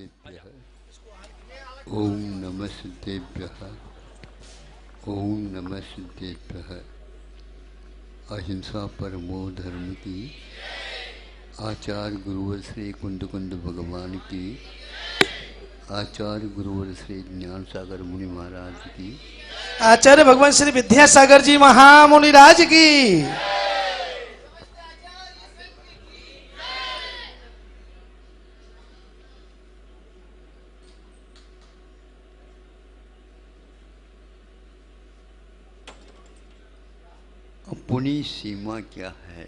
नमस्तेभ्यः। ओम नमस्तेभ्यः। ओम नमस्तेभ्यः। अहिंसा परमो धर्म की, आचार्य गुरुवर श्री कुंद कुंद भगवान की, आचार्य गुरुवर श्री ज्ञान सागर मुनि महाराज की, आचार्य भगवान श्री विद्यासागर जी महामुनिराज की। अपनी सीमा क्या है?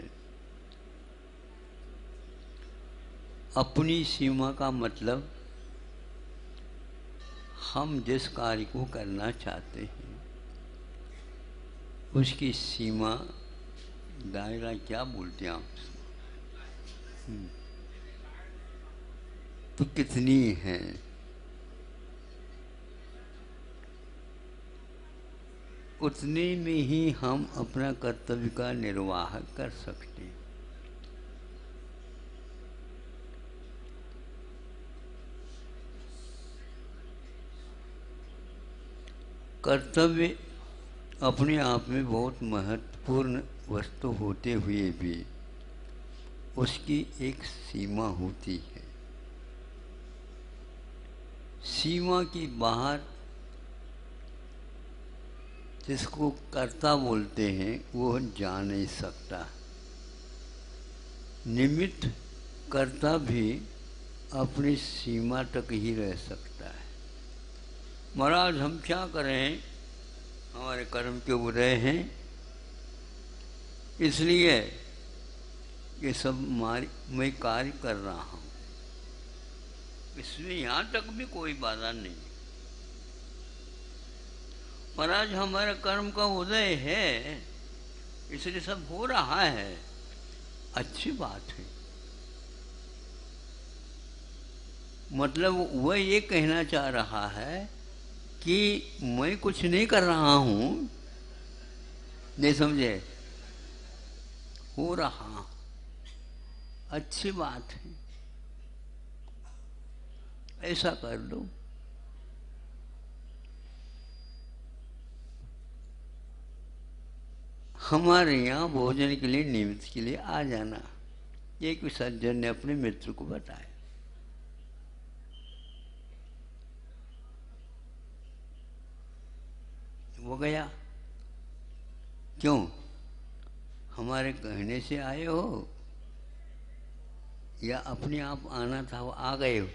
अपनी सीमा का मतलब हम जिस कार्य को करना चाहते हैं उसकी सीमा, दायरा क्या बोलते हैं आप? तो कितनी है? उतने में ही हम अपना कर्तव्य का निर्वाह कर सकते हैं। कर्तव्य अपने आप में बहुत महत्वपूर्ण वस्तु होते हुए भी उसकी एक सीमा होती है। सीमा की बाहर जिसको कर्ता बोलते हैं वो जा नहीं सकता। निमित्त कर्ता भी अपनी सीमा तक ही रह सकता है। महाराज हम क्या करें, हमारे कर्म के उदय हैं, इसलिए ये सब मैं कार्य कर रहा हूँ, इसमें यहाँ तक भी कोई बाधा नहीं। महाराज हमारे कर्म का उदय है इसलिए सब हो रहा है, अच्छी बात है। मतलब वह ये कहना चाह रहा है कि मैं कुछ नहीं कर रहा हूँ, नहीं समझे, हो रहा, अच्छी बात है, ऐसा कर लो। हमारे यहाँ भोजन के लिए, निमित्त के लिए आ जाना। एक सज्जन ने अपने मित्र को बताया। वो गया। क्यों? हमारे कहने से आए हो या अपने आप आना था, वो आ गए हो?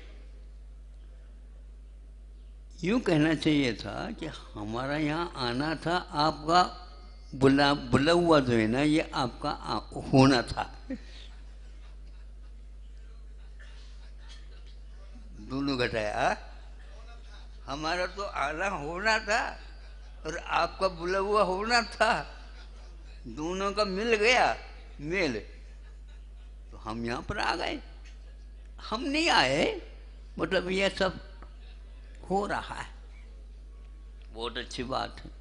यूँ कहना चाहिए था कि हमारा यहाँ आना था, आपका बुला हुआ जो है ना, ये आपका होना था। दोनों घटाया। हमारा तो आना होना था और आपका बुला हुआ होना था, दोनों का मिल गया मेल, तो हम यहाँ पर आ गए। हम नहीं आए, मतलब ये सब हो रहा है, बहुत अच्छी बात है।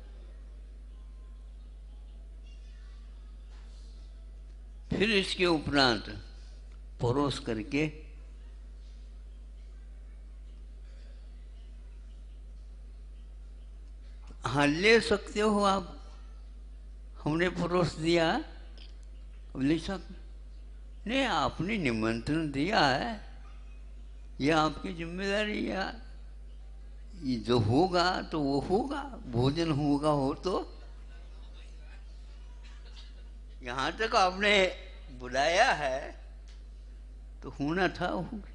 फिर इसके उपरांत परोस करके हाँ ले सकते हो आप, हमने परोस दिया, ले सकते नहीं, आपने निमंत्रण दिया है, यह आपकी जिम्मेदारी है। ये जो होगा तो वो होगा, भोजन होगा हो तो। यहाँ तक आपने बुलाया है तो होना था, होगा।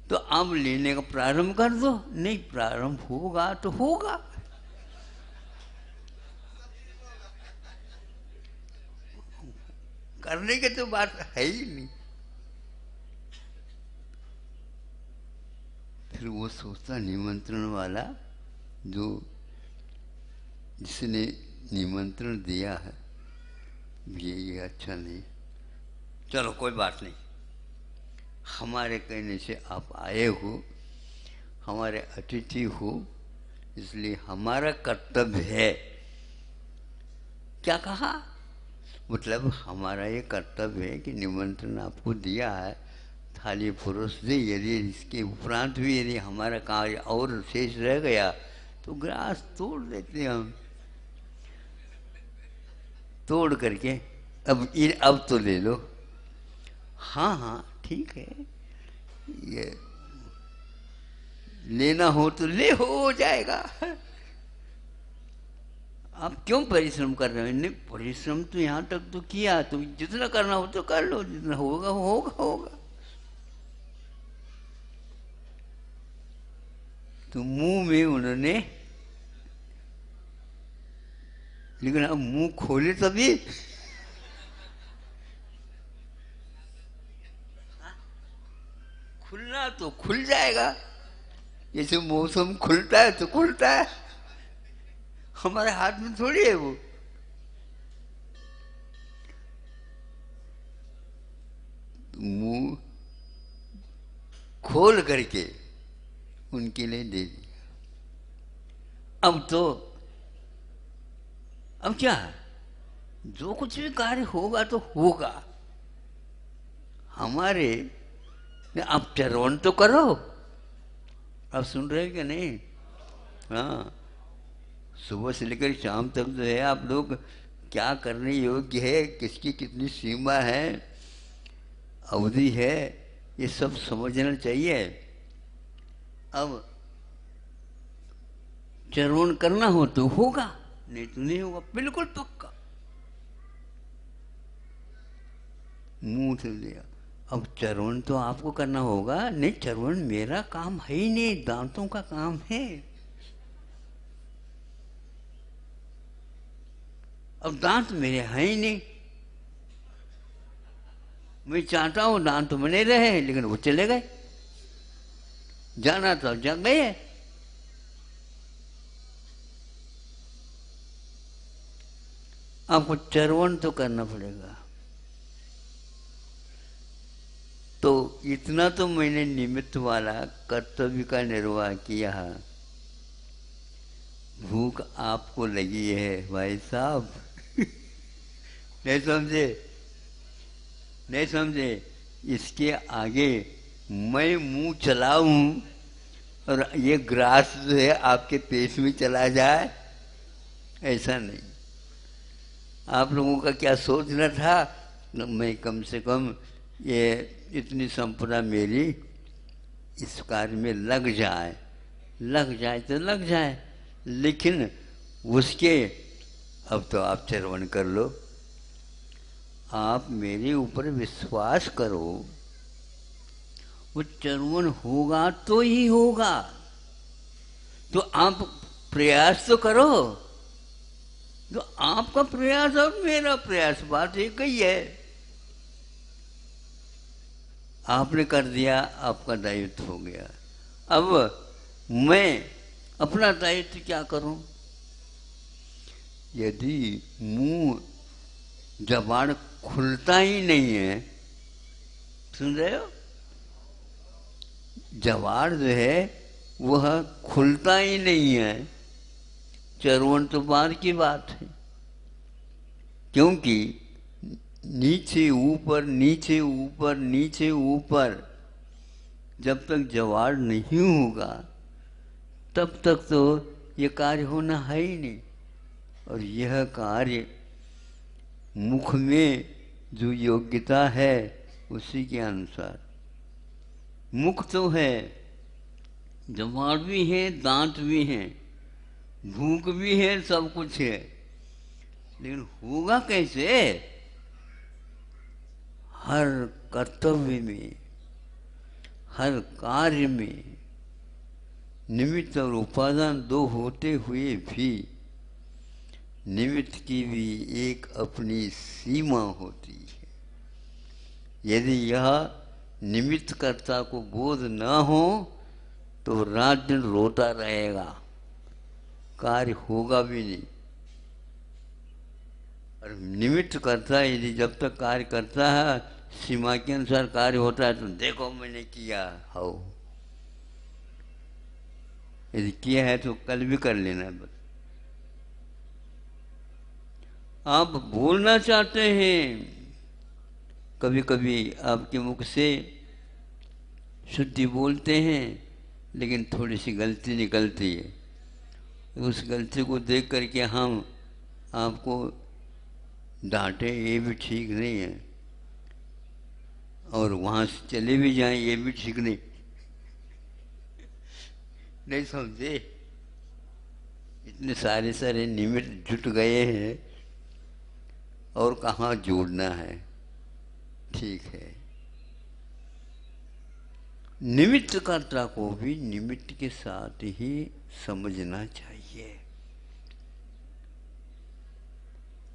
तो अब लेने का प्रारंभ कर दो, नहीं प्रारंभ होगा तो होगा। करने की तो बात है ही नहीं। फिर वो सोचता निमंत्रण वाला, जो जिसने निमंत्रण दिया है, ये अच्छा नहीं, चलो कोई बात नहीं, हमारे कहने से आप आए हो, हमारे अतिथि हो, इसलिए हमारा कर्तव्य है। क्या कहा? मतलब हमारा ये कर्तव्य है कि निमंत्रण आपको दिया है थाली परोस दे। यदि इसके उपरांत भी यदि हमारा कार्य और शेष रह गया तो ग्रास तोड़ देते हैं हम। तोड़ करके अब तो ले लो। हाँ हाँ ठीक है, ये लेना हो तो ले, हो जाएगा। आप क्यों परिश्रम कर रहे हो? नहीं, परिश्रम तो यहाँ तक तो किया, तो जितना करना हो तो कर लो, जितना होगा होगा होगा। तो मुंह में उन्होंने, लेकिन अब मुंह खोले तभी। खुलना तो खुल जाएगा, जैसे मौसम खुलता है तो खुलता है, हमारे हाथ में थोड़ी है वो। मुंह खोल करके उनके लिए दे दिया। अब क्या है, जो कुछ भी कार्य होगा तो होगा। हमारे आप चरवण तो करो। आप सुन रहे हैं कि नहीं? हाँ, सुबह से लेकर शाम तक जो है आप लोग क्या करने योग्य है, किसकी कितनी सीमा है, अवधि है, ये सब समझना चाहिए। अब चरवण करना हो तो होगा, नहीं तो नहीं होगा, बिल्कुल पक्का। मुंह से लिया। अब चरवण तो आपको करना होगा। नहीं, चरवण मेरा काम है ही नहीं, दांतों का काम है। अब दांत मेरे हैं ही नहीं। मैं चाहता हूं दांत बने रहे, लेकिन वो चले गए। जाना था जा गए। आपको चरवण तो करना पड़ेगा। तो इतना तो मैंने निमित्त वाला कर्तव्य का निर्वाह किया। भूख आपको लगी है भाई साहब। नहीं समझे? नहीं समझे? इसके आगे मैं मुंह चलाऊं और ये ग्रास जो है आपके पेट में चला जाए, ऐसा नहीं। आप लोगों का क्या सोचना था? मैं कम से कम ये इतनी संपदा मेरी इस कार्य में लग जाए तो लग जाए, लेकिन उसके अब तो आप चरवण कर लो। आप मेरे ऊपर विश्वास करो, वो चरवण होगा तो ही होगा। तो आप प्रयास तो करो। तो आपका प्रयास और मेरा प्रयास बात एक ही है। आपने कर दिया, आपका दायित्व हो गया। अब मैं अपना दायित्व क्या करूं? यदि मुंह जबान खुलता ही नहीं है, सुन रहे हो? जबान जो है वह खुलता ही नहीं है, चरवण तो बाद की बात है। क्योंकि नीचे ऊपर नीचे ऊपर नीचे ऊपर जब तक जवाड़ नहीं होगा तब तक तो ये कार्य होना है ही नहीं। और यह कार्य मुख में जो योग्यता है उसी के अनुसार। मुख तो है, जवाड़ भी है, दांत भी हैं, भूख भी है, सब कुछ है, लेकिन होगा कैसे? हर कर्तव्य में, हर कार्य में निमित्त और उपादान दो होते हुए भी निमित्त की भी एक अपनी सीमा होती है। यदि यह निमित्त कर्ता को बोध न हो तो रात दिन रोता रहेगा, कार्य होगा भी नहीं। और निमित्त करता है, यदि जब तक कार्य करता है सीमा के अनुसार कार्य होता है तो देखो मैंने किया हो। यदि किया है तो कल भी कर लेना। बस आप बोलना चाहते हैं, कभी कभी आपके मुख से शुद्धि बोलते हैं लेकिन थोड़ी सी गलती निकलती है। उस गलती को देख करके हम आपको डांटे, ये भी ठीक नहीं है, और वहाँ से चले भी जाएं, ये भी ठीक नहीं। नहीं समझे? इतने सारे सारे निमित्त जुट गए हैं और कहाँ जोड़ना है। ठीक है, निमित्तकर्ता को भी निमित्त के साथ ही समझना चाहिए।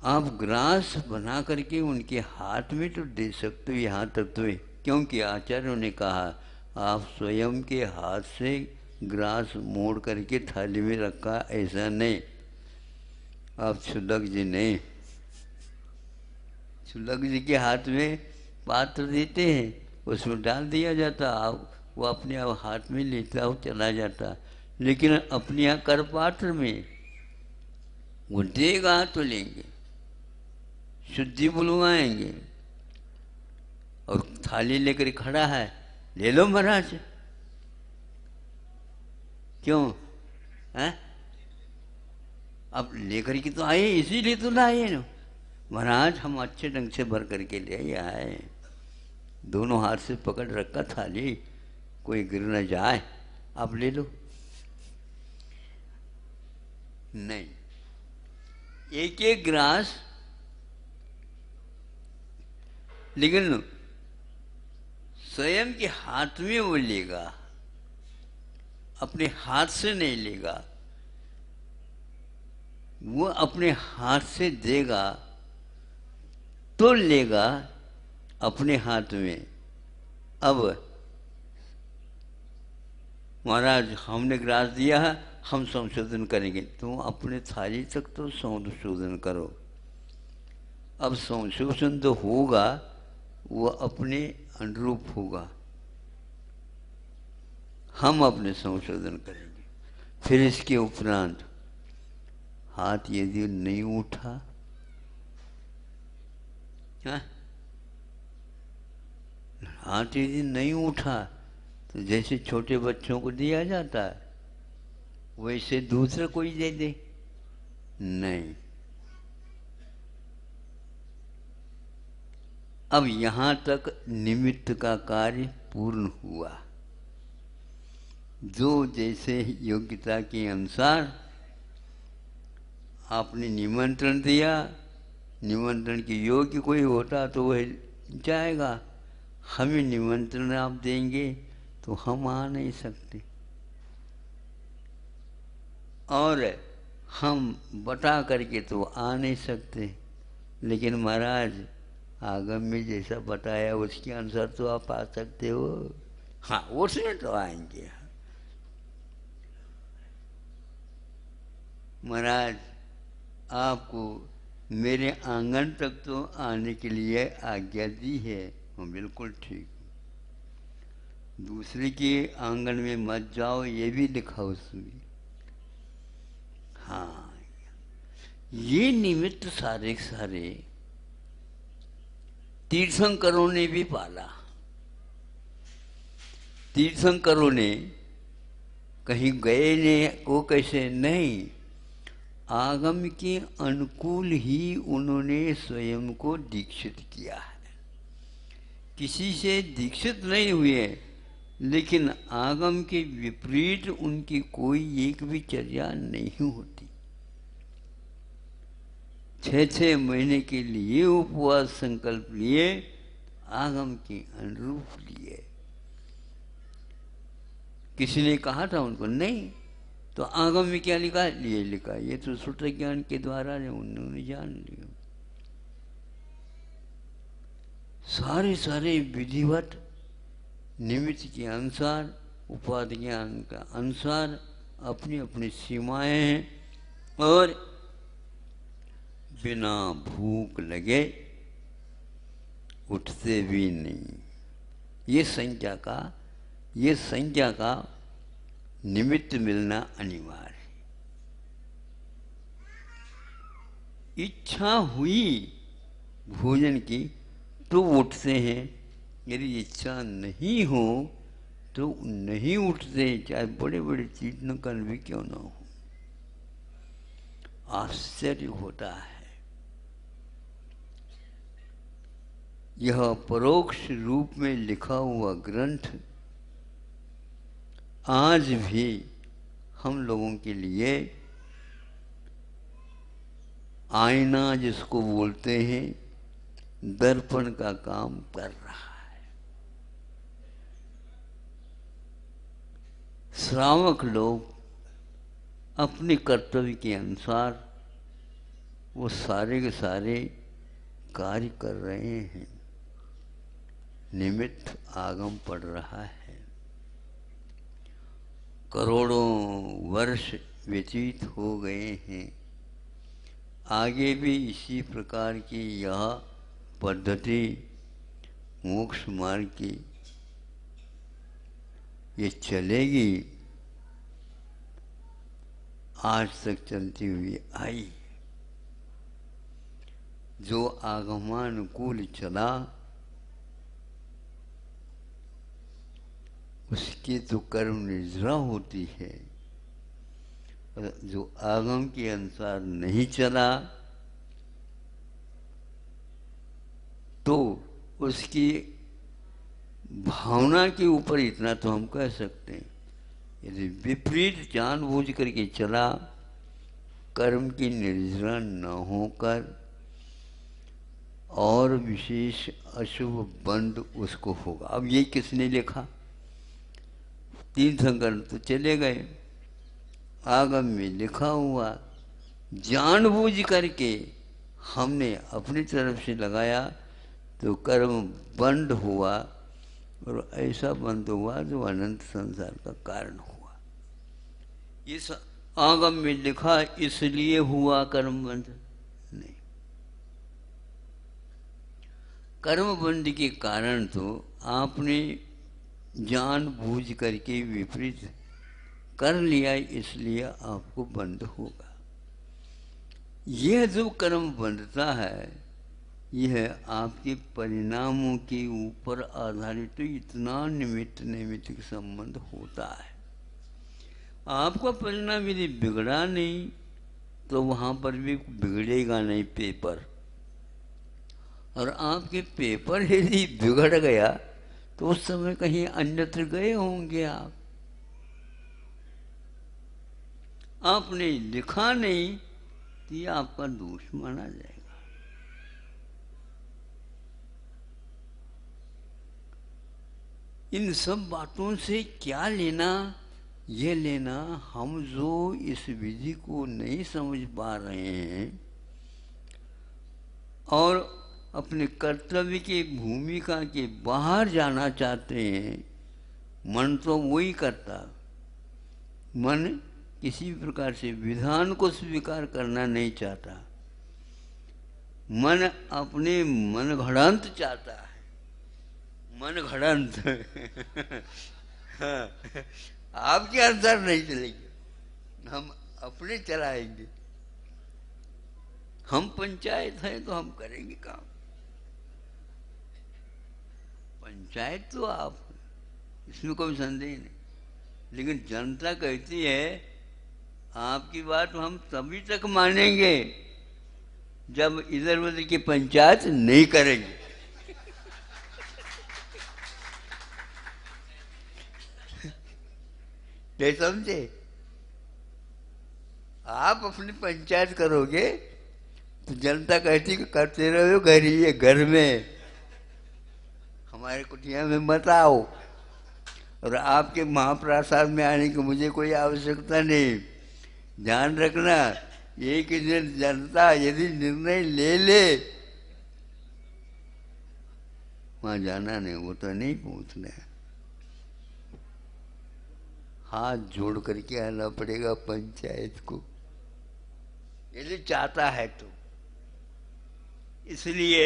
आप ग्रास बना करके उनके हाथ में तो दे सकते हो, यहाँ तक तो है, क्योंकि आचार्यों ने कहा आप स्वयं के हाथ से ग्रास मोड़ करके थाली में रखा, ऐसा नहीं। आप छुदक जी नहीं, छुदक जी के हाथ में पात्र देते हैं, उसमें डाल दिया जाता, आप वो अपने आप हाथ में लेता हो चला जाता। लेकिन अपने यहाँ कर पात्र में वो देगा तो लेंगे, शुद्धि बुलवाएंगे, और थाली लेकर खड़ा है, ले लो महाराज, क्यों है? अब लेकर के तो आए, इसीलिए तो लाए ना महाराज, हम अच्छे ढंग से भर करके ले आए, दोनों हाथ से पकड़ रखा थाली, कोई गिर न जाए, आप ले लो। नहीं, एक एक ग्रास, लेकिन स्वयं के हाथ में वो लेगा, अपने हाथ से नहीं लेगा, वो अपने हाथ से देगा तो लेगा अपने हाथ में। अब महाराज हमने ग्रास दिया है, हम संशोधन करेंगे, तुम अपने थाली तक तो संशोधन करो। अब संशोधन तो होगा, वो अपने अनुरूप होगा, हम अपने संशोधन करेंगे। फिर इसके उपरांत हाथ यदि नहीं उठा, हाँ? हाथ यदि नहीं उठा तो जैसे छोटे बच्चों को दिया जाता है वैसे दूसरा कोई दे दे, नहीं। अब यहाँ तक निमित्त का कार्य पूर्ण हुआ। जो जैसे योग्यता के अनुसार आपने निमंत्रण दिया, निमंत्रण के योग्य कोई होता तो वह जाएगा, हमें निमंत्रण आप देंगे तो हम आ नहीं सकते, और हम बता करके तो आ नहीं सकते। लेकिन महाराज आगम में जैसा बताया उसके अनुसार तो आप आ सकते हो, हाँ उसमें तो आएंगे। महाराज आपको मेरे आंगन तक तो आने के लिए आज्ञा दी है, हाँ बिल्कुल ठीक। दूसरे के आंगन में मत जाओ, ये भी लिखा उसमें। हाँ, ये निमित्त सारे सारे तीर्थंकरों ने भी पाला। तीर्थंकरों ने कहीं गए ने को कैसे नहीं, आगम के अनुकूल ही उन्होंने स्वयं को दीक्षित किया है। किसी से दीक्षित नहीं हुए, लेकिन आगम के विपरीत उनकी कोई एक भी चर्या नहीं होती। 6-6 महीने के लिए उपवास संकल्प लिए, आगम के अनुरूप लिए। किसी ने कहा था उनको नहीं, तो आगम में क्या लिखा? ये लिखा, ये तो सूत्र ज्ञान के द्वारा उन्होंने जान लिया। सारे सारे विधिवत निमित्त के अनुसार, उपाधि ज्ञान का अनुसार अपनी अपनी सीमाएं हैं, और बिना भूख लगे उठते भी नहीं। ये संज्ञा का निमित्त मिलना अनिवार्य है। इच्छा हुई भोजन की तो उठते हैं, यदि इच्छा नहीं हो तो नहीं उठते, चाहे बड़े बड़े तीर्थंकर भी क्यों ना हो। आश्चर्य होता है। यह परोक्ष रूप में लिखा हुआ ग्रंथ आज भी हम लोगों के लिए आईना जिसको बोलते हैं, दर्पण का काम कर रहा है। श्रावक लोग अपने कर्तव्य के अनुसार वो सारे के सारे कार्य कर रहे हैं। निमित्त आगम पड़ रहा है। करोड़ों वर्ष व्यतीत हो गए हैं। आगे भी इसी प्रकार की यह पद्धति मोक्ष मार्ग की ये चलेगी। आज तक चलती हुई आई। जो आगमानुकूल चला उसकी तो कर्म निर्जरा होती है। जो आगम के अनुसार नहीं चला तो उसकी भावना के ऊपर इतना तो हम कह सकते हैं, यदि विपरीत जानबूझ करके चला, कर्म की निर्जरा न होकर और विशेष अशुभ बंध उसको होगा। अब ये किसने लिखा? तीर्थंकर तो चले गए, आगम में लिखा हुआ जानबूझ करके हमने अपनी तरफ से लगाया तो कर्म बंद हुआ, और ऐसा बंद हुआ जो अनंत संसार का कारण हुआ। इस आगम में लिखा इसलिए हुआ कर्म बंद नहीं। कर्म बंद के कारण तो आपने जानबूझ करके विपरीत कर लिया, इसलिए आपको बंद होगा। यह जो कर्म बंधता है यह आपके परिणामों के ऊपर आधारित, तो इतना निमित्त नैमित्तिक संबंध होता है। आपका परिणाम यदि बिगड़ा नहीं तो वहाँ पर भी बिगड़ेगा नहीं पेपर, और आपके पेपर यदि बिगड़ गया तो उस समय कहीं अन्यत्र गए होंगे आप। आपने लिखा नहीं तो ये आपका दोष माना जाएगा। इन सब बातों से क्या लेना? ये लेना, हम जो इस विधि को नहीं समझ पा रहे हैं और अपने कर्तव्य की भूमिका के बाहर जाना चाहते हैं, मन तो वही करता। मन किसी प्रकार से विधान को स्वीकार करना नहीं चाहता। मन अपने मन घड़ंत चाहता है, मन घड़ंत आपके अंदर नहीं चलेंगे, हम अपने चलाएंगे। हम पंचायत है तो हम करेंगे काम। पंचायत तो आप, इसमें कोई संदेह नहीं, लेकिन जनता कहती है आपकी बात हम तभी तक मानेंगे जब इधर उधर की पंचायत नहीं करेंगे। नहीं समझे? आप अपनी पंचायत करोगे तो जनता कहती कि करते रहो घर ही, घर में, हमारे कुटिया में मत आओ, और आपके महाप्रसाद में आने की मुझे कोई आवश्यकता नहीं। ध्यान रखना, एक दिन जनता यदि निर्णय ले ले, वहां जाना नहीं, वो तो नहीं पहुंचना है। हाथ जोड़ करके आना पड़ेगा पंचायत को, यदि चाहता है तो। इसलिए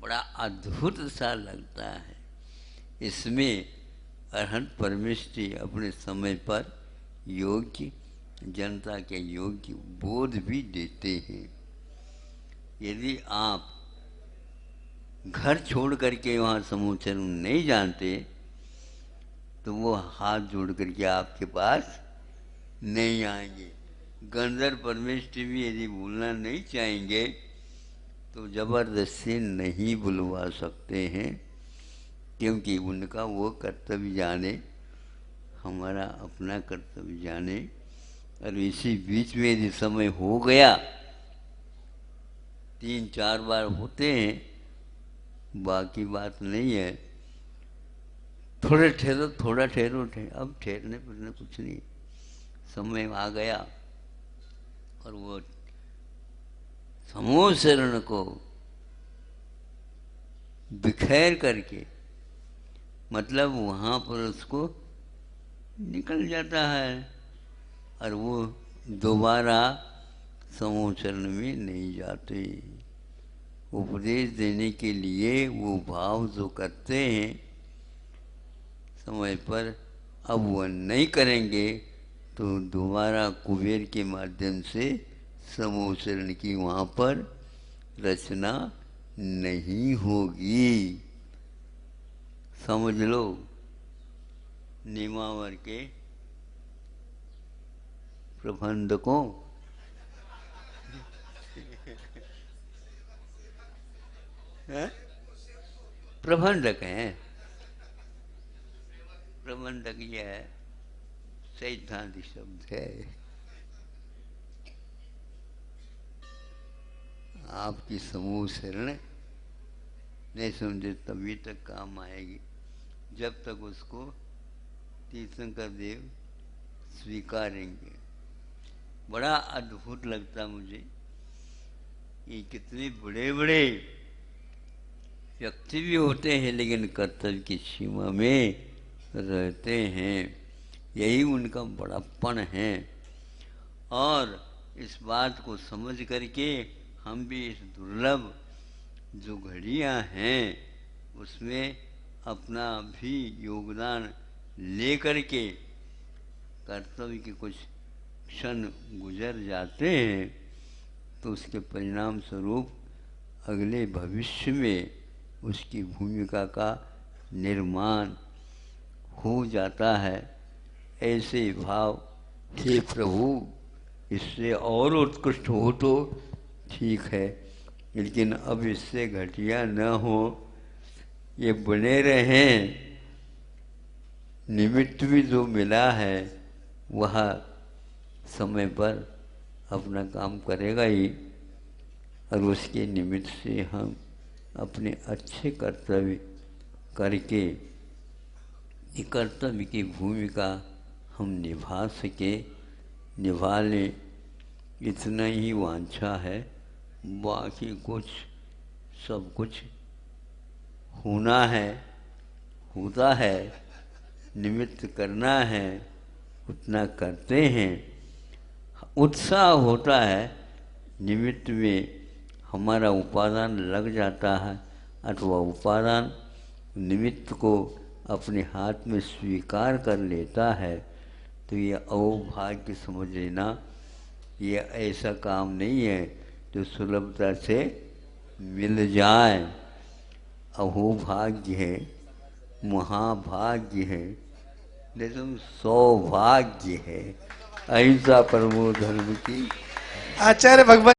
बड़ा अद्भुत सा लगता है। इसमें अरहंत परमेष्ठी अपने समय पर योग्य जनता के योग्य बोध भी देते हैं। यदि आप घर छोड़ करके वहाँ समूचरण नहीं जानते तो वो हाथ जोड़ करके आपके पास नहीं आएंगे। गंधर्व परमेष्टि भी यदि भूलना नहीं चाहेंगे तो जबरदस्ती नहीं बुलवा सकते हैं, क्योंकि उनका वो कर्तव्य जाने, हमारा अपना कर्तव्य जाने। और इसी बीच में यदि समय हो गया, 3-4 बार होते हैं, बाकी बात नहीं है। थोड़ा ठहरो, थोड़ा ठहरो, अब ठहरने फिरने कुछ नहीं, समय आ गया। और वो समूह शरण को बिखेर करके, मतलब वहाँ पर उसको निकल जाता है, और वो दोबारा समूह चरण में नहीं जाते। उपदेश देने के लिए वो भाव जो करते हैं समय पर, अब वह नहीं करेंगे तो दोबारा कुबेर के माध्यम से समूह चरण की वहाँ पर रचना नहीं होगी। समझ लो, निमावर के प्रबंधकों, प्रबंधक हैं, प्रबंधक यह है, सैद्धांतिक शब्द है। आपकी समूह शरण नहीं समझे तभी तक काम आएगी, जब तक उसको तीर्थंकर देव स्वीकारेंगे। बड़ा अद्भुत लगता मुझे, ये कितने बड़े बड़े व्यक्ति भी होते हैं लेकिन कर्तव्य की सीमा में रहते हैं। यही उनका बड़ापन है। और इस बात को समझ करके हम भी इस दुर्लभ जो घड़ियां हैं उसमें अपना भी योगदान ले करके कर्तव्य के कुछ क्षण गुजर जाते हैं, तो उसके परिणाम स्वरूप अगले भविष्य में उसकी भूमिका का निर्माण हो जाता है। ऐसे भाव, हे प्रभु, इससे और उत्कृष्ट हो तो ठीक है, लेकिन अब इससे घटिया न हो, ये बने रहें। निमित्त भी जो मिला है वह समय पर अपना काम करेगा ही, और उसके निमित्त से हम अपने अच्छे कर्तव्य करके कर्तव्य की भूमिका हम निभा सके, निभा लें, इतना ही वांछा है। बाकी कुछ सब कुछ होना है, होता है, निमित्त करना है, उतना करते हैं। उत्साह होता है, निमित्त में हमारा उपादान लग जाता है, अथवा उपादान निमित्त को अपने हाथ में स्वीकार कर लेता है, तो ये अहोभाग्य समझ लेना। ये ऐसा काम नहीं है जो सुलभता से मिल जाए। अहोभाग्य है, महाभाग्य है, लेकिन सौभाग्य है। अहिंसा परमो धर्म की। आचार्य भगवान